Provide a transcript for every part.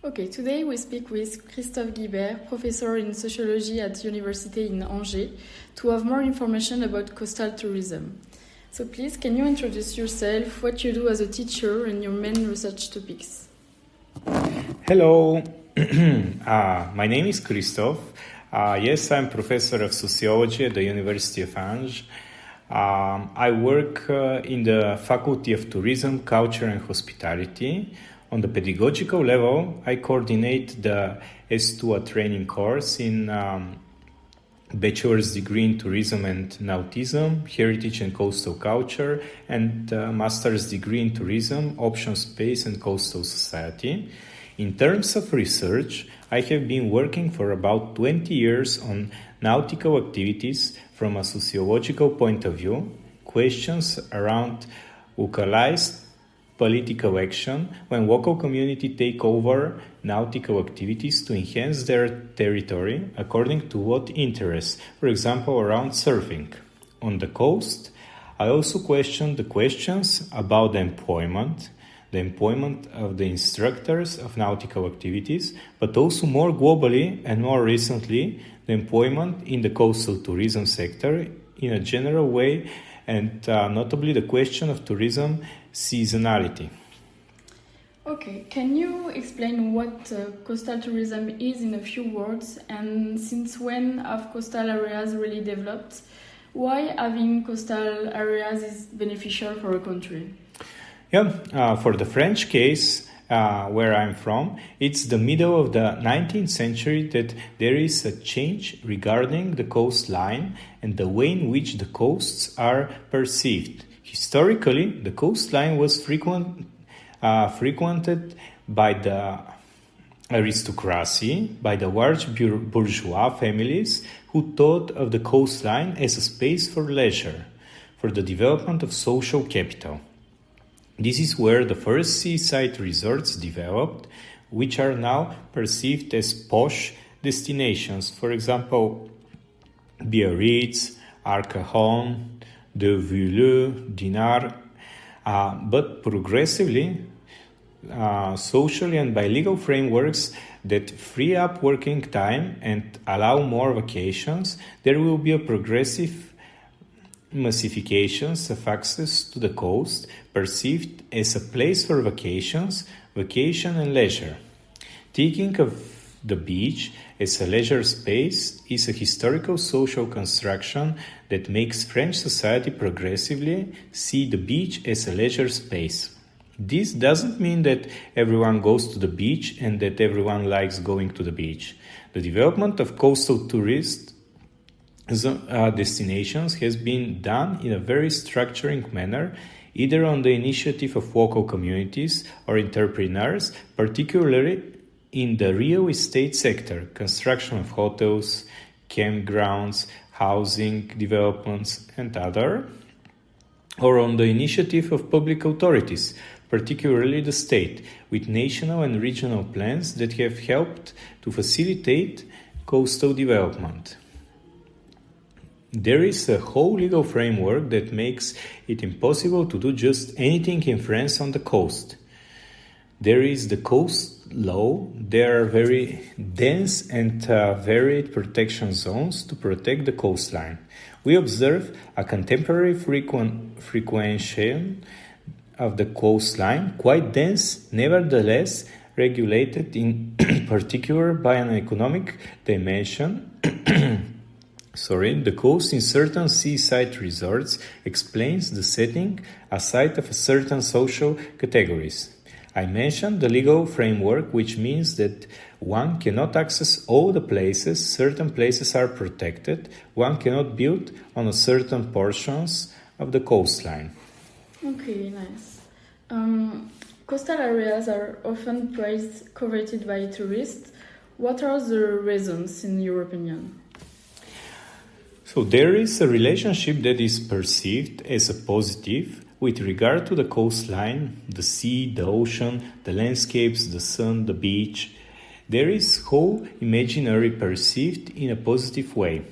Okay, today we speak with Christophe Guibert, professor in sociology at University in Angers, to have more information about coastal tourism. So please, can you introduce yourself, what you do as a teacher, and your main research topics? Hello, my name is Christophe. Yes, I'm professor of sociology at the University of Angers. I work in the Faculty of Tourism, Culture and Hospitality. On the pedagogical level, I coordinate the S2 training course in bachelor's degree in tourism and nautism, heritage and coastal culture, and master's degree in tourism, ocean space and coastal society. In terms of research, I have been working for about 20 years on nautical activities from a sociological point of view, questions around localized political action when local community take over nautical activities to enhance their territory according to what interests, for example, around surfing. On the coast, I also question the questions about the employment of the instructors of nautical activities, but also more globally and more recently, the employment in the coastal tourism sector in a general way, and notably the question of tourism seasonality. Okay, can you explain what coastal tourism is in a few words, and since when have coastal areas really developed? Why having coastal areas is beneficial for a country? For the French case, where I'm from, it's the middle of the 19th century that there is a change regarding the coastline and the way in which the coasts are perceived. Historically, the coastline was frequented by the aristocracy, by the large bourgeois families who thought of the coastline as a space for leisure, for the development of social capital. This is where the first seaside resorts developed, which are now perceived as posh destinations. For example, Biarritz, Arcachon, de Villeux, Dinard. But progressively, socially and by legal frameworks that free up working time and allow more vacations, there will be a progressive massifications of access to the coast, perceived as a place for vacation and leisure. Thinking of the beach as a leisure space is a historical social construction that makes French society progressively see the beach as a leisure space. This doesn't mean that everyone goes to the beach and that everyone likes going to the beach. The development of coastal tourist destinations has been done in a very structuring manner, either on the initiative of local communities or entrepreneurs, particularly in the real estate sector, construction of hotels, campgrounds, housing developments, and other, or on the initiative of public authorities, particularly the state, with national and regional plans that have helped to facilitate coastal development. There is a whole legal framework that makes it impossible to do just anything in France on the coast. There is the coast law. There are very dense and varied protection zones to protect the coastline. We observe a contemporary frequentation of the coastline, quite dense, nevertheless regulated in particular by an economic dimension. The coast in certain seaside resorts explains the setting aside of certain social categories. I mentioned the legal framework, which means that one cannot access all the places, certain places are protected, one cannot build on a certain portions of the coastline. Okay, nice. Coastal areas are often praised, coveted by tourists. What are the reasons, in your opinion? So there is a relationship that is perceived as a positive with regard to the coastline, the sea, the ocean, the landscapes, the sun, the beach. There is whole imaginary perceived in a positive way.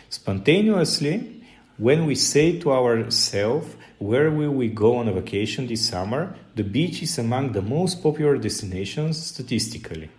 Spontaneously, When we say to ourselves, where will we go on a vacation this summer, the beach is among the most popular destinations statistically.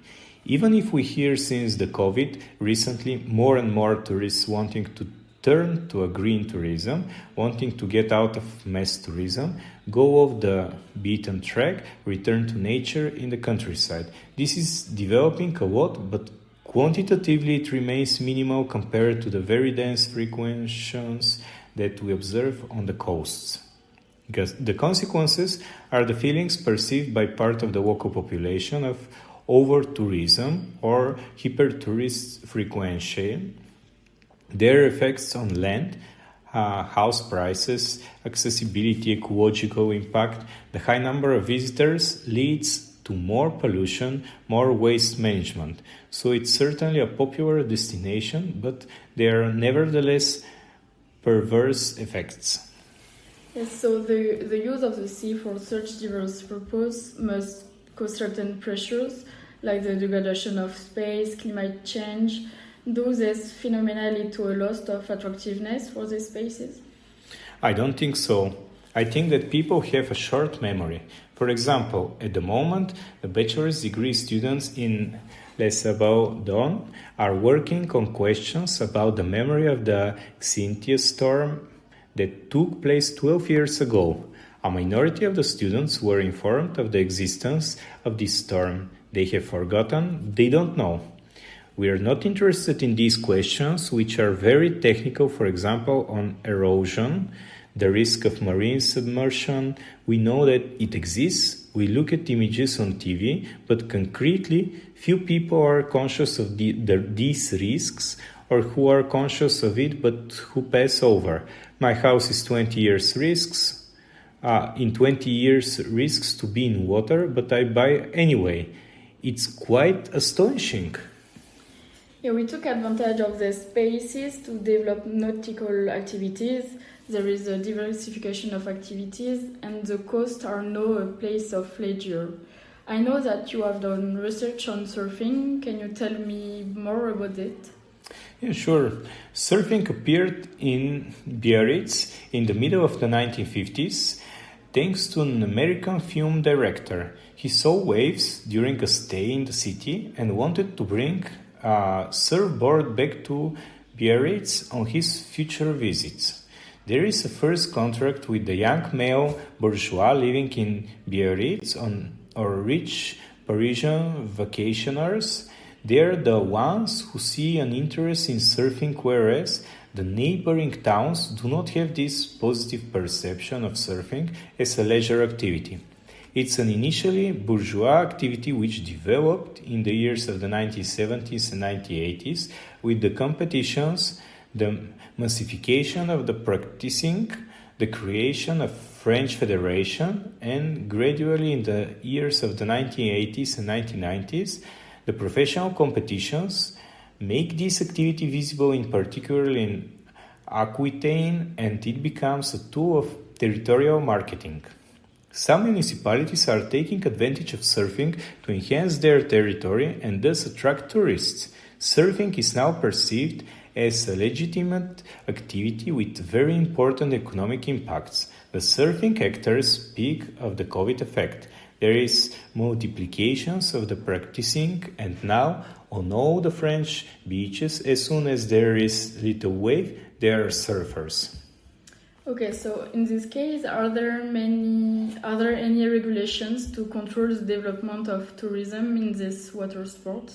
Even if we hear since the COVID recently more and more tourists wanting to turn to a green tourism, wanting to get out of mass tourism, go off the beaten track, return to nature in the countryside. This is developing a lot, but quantitatively it remains minimal compared to the very dense frequentations that we observe on the coasts. Because the consequences are the feelings perceived by part of the local population of over-tourism or hyper-tourist frequency, their effects on land, house prices, accessibility, ecological impact. The high number of visitors leads to more pollution, more waste management. So it's certainly a popular destination, but there are nevertheless perverse effects. Yes, so the use of the sea for such diverse purposes must cause certain pressures, like the degradation of space, climate change. Do these phenomena lead to a loss of attractiveness for these spaces? I don't think so. I think that people have a short memory. For example, at the moment, the bachelor's degree students in Les Sables-d'Olonne are working on questions about the memory of the Xynthia storm that took place 12 years ago. A minority of the students were informed of the existence of this storm. They have forgotten, they don't know. We are not interested in these questions, which are very technical, for example, on erosion, the risk of marine submersion. We know that it exists, we look at images on TV, but concretely, few people are conscious of these risks, or who are conscious of it but who pass over. My house is 20 years risks. In 20 years risks to be in water, but I buy anyway. It's quite astonishing. Yeah, we took advantage of the spaces to develop nautical activities. There is a diversification of activities, and the coasts are now a place of leisure. I know that you have done research on surfing. Can you tell me more about it? Yeah, sure. Surfing appeared in Biarritz in the middle of the 1950s thanks to an American film director. He saw waves during a stay in the city and wanted to bring a surfboard back to Biarritz on his future visits. There is a first contract with the young male bourgeois living in Biarritz or rich Parisian vacationers. They are the ones who see an interest in surfing, whereas the neighboring towns do not have this positive perception of surfing as a leisure activity. It's an initially bourgeois activity which developed in the years of the 1970s and 1980s with the competitions, the massification of the practicing, the creation of French Federation, and gradually in the years of the 1980s and 1990s, the professional competitions make this activity visible in particular in Aquitaine, and it becomes a tool of territorial marketing. Some municipalities are taking advantage of surfing to enhance their territory and thus attract tourists. Surfing is now perceived as a legitimate activity with very important economic impacts. The surfing actors speak of the COVID effect. There is multiplications of the practicing, and now on all the French beaches, as soon as there is little wave, there are surfers. Okay, so in this case, are there any regulations to control the development of tourism in this water sport?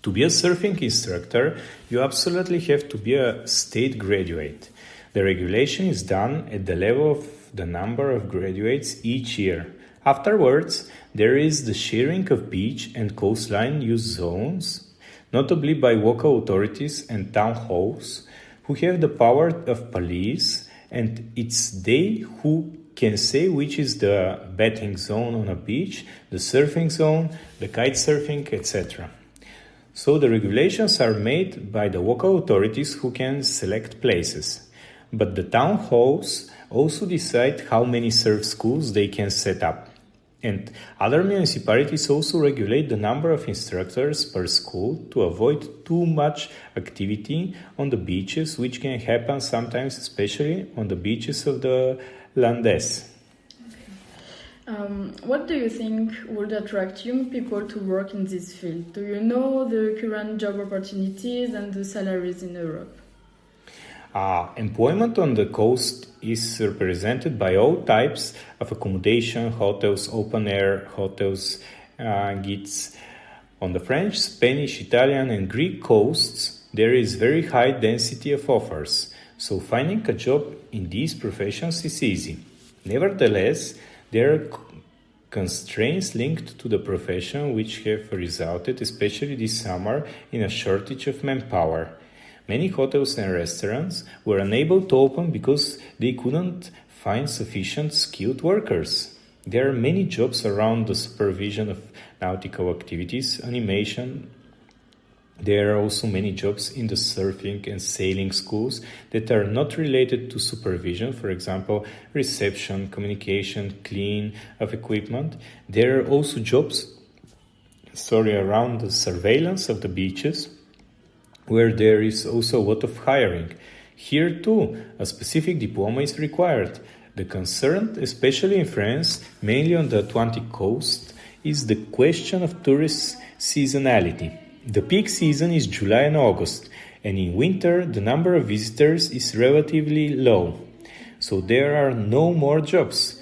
To be a surfing instructor, you absolutely have to be a state graduate. The regulation is done at the level of the number of graduates each year. Afterwards, there is the sharing of beach and coastline use zones, notably by local authorities and town halls, who have the power of police, and it's they who can say which is the bathing zone on a beach, the surfing zone, the kite surfing, etc. So the regulations are made by the local authorities who can select places. But the town halls also decide how many surf schools they can set up. And other municipalities also regulate the number of instructors per school to avoid too much activity on the beaches, which can happen sometimes, especially on the beaches of the Landes. What do you think would attract young people to work in this field? Do you know the current job opportunities and the salaries in Europe? Employment on the coast is represented by all types of accommodation, hotels, open air hotels, gigs. On the French, Spanish, Italian, and Greek coasts, there is very high density of offers, so finding a job in these professions is easy. Nevertheless, there are constraints linked to the profession which have resulted, especially this summer, in a shortage of manpower. Many hotels and restaurants were unable to open because they couldn't find sufficient skilled workers. There are many jobs around the supervision of nautical activities, animation. There are also many jobs in the surfing and sailing schools that are not related to supervision, for example, reception, communication, clean of equipment. There are also jobs around the surveillance of the beaches, where there is also a lot of hiring. Here too, a specific diploma is required. The concern, especially in France, mainly on the Atlantic coast, is the question of tourist seasonality. The peak season is July and August, and in winter the number of visitors is relatively low. So there are no more jobs.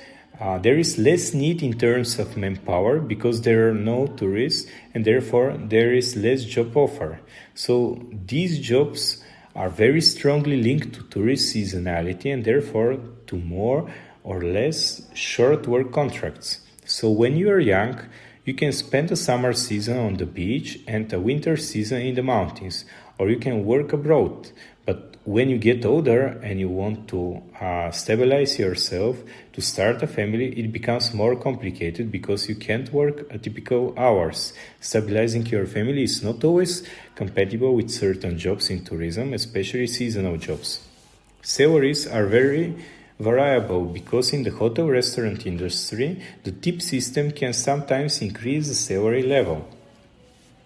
There is less need in terms of manpower because there are no tourists and therefore there is less job offer. So these jobs are very strongly linked to tourist seasonality and therefore to more or less short work contracts. So when you are young, you can spend a summer season on the beach and a winter season in the mountains, or you can work abroad. But when you get older and you want to stabilize yourself, to start a family, it becomes more complicated because you can't work typical hours. Stabilizing your family is not always compatible with certain jobs in tourism, especially seasonal jobs. Salaries are very variable because in the hotel restaurant industry, the tip system can sometimes increase the salary level.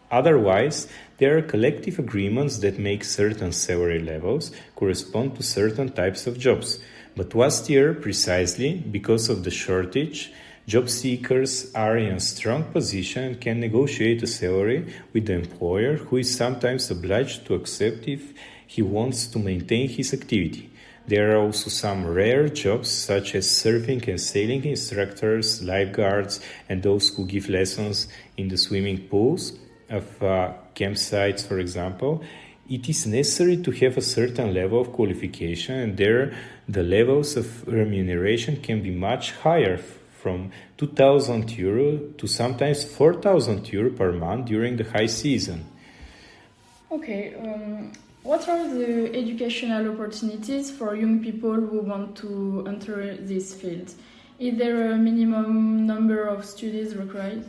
Otherwise, there are collective agreements that make certain salary levels correspond to certain types of jobs. But last year, precisely because of the shortage, job seekers are in a strong position and can negotiate a salary with the employer, who is sometimes obliged to accept if he wants to maintain his activity. There are also some rare jobs such as surfing and sailing instructors, lifeguards, and those who give lessons in the swimming pools of campsites, for example. It is necessary to have a certain level of qualification, and there the levels of remuneration can be much higher, from 2,000 euro to sometimes 4,000 euro per month during the high season. Okay, what are the educational opportunities for young people who want to enter this field? Is there a minimum number of studies required?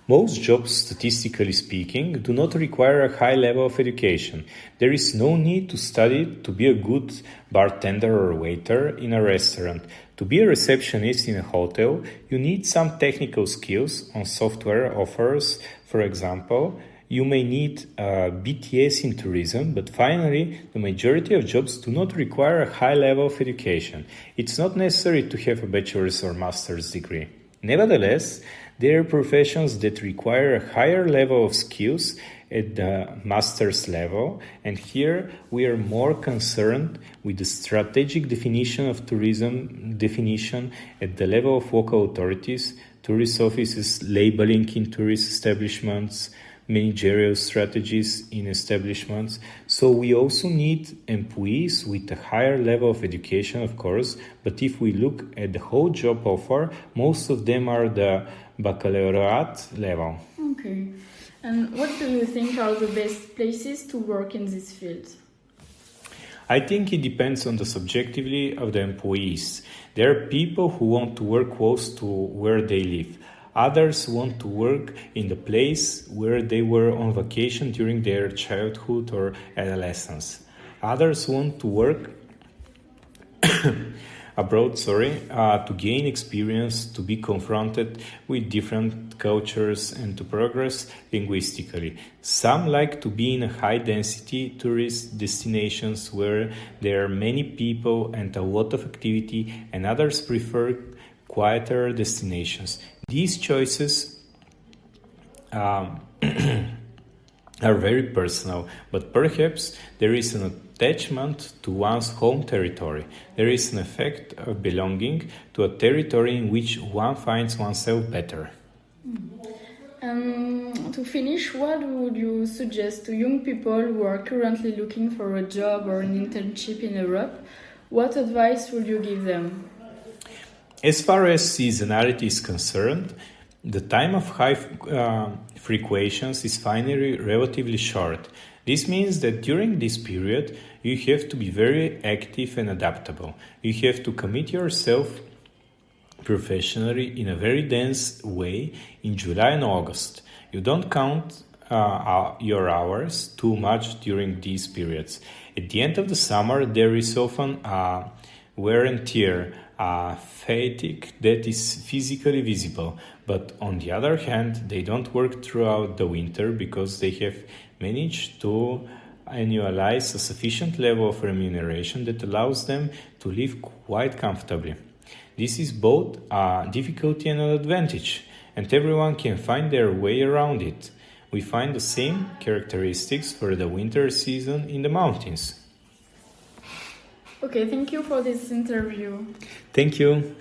Most jobs, statistically speaking, do not require a high level of education. There is no need to study to be a good bartender or waiter in a restaurant. To be a receptionist in a hotel, you need some technical skills on software offers, for example. You may need a BTS in tourism, but finally, the majority of jobs do not require a high level of education. It's not necessary to have a bachelor's or master's degree. Nevertheless, there are professions that require a higher level of skills at the master's level, and here we are more concerned with the strategic definition of tourism definition at the level of local authorities, tourist offices, labeling in tourist establishments, managerial strategies in establishments. So we also need employees with a higher level of education, of course, but if we look at the whole job offer, most of them are the baccalaureate level. Okay. And what do you think are the best places to work in this field? I think it depends on the subjectivity of the employees. There are people who want to work close to where they live. Others want to work in the place where they were on vacation during their childhood or adolescence. Others want to work to gain experience, to be confronted with different cultures, and to progress linguistically. Some like to be in high-density tourist destinations where there are many people and a lot of activity, and others prefer quieter destinations. These choices are very personal, but perhaps there is an attachment to one's home territory. There is an effect of belonging to a territory in which one finds oneself better. To finish, what would you suggest to young people who are currently looking for a job or an internship in Europe? What advice would you give them? As far as seasonality is concerned, the time of high frequencies is finally relatively short. This means that during this period, you have to be very active and adaptable. You have to commit yourself professionally in a very dense way in July and August. You don't count your hours too much during these periods. At the end of the summer, there is often wear and tear, fatigue that is physically visible, but on the other hand, they don't work throughout the winter because they have managed to annualize a sufficient level of remuneration that allows them to live quite comfortably. This is both a difficulty and an advantage, and everyone can find their way around it. We find the same characteristics for the winter season in the mountains. Okay, thank you for this interview. Thank you.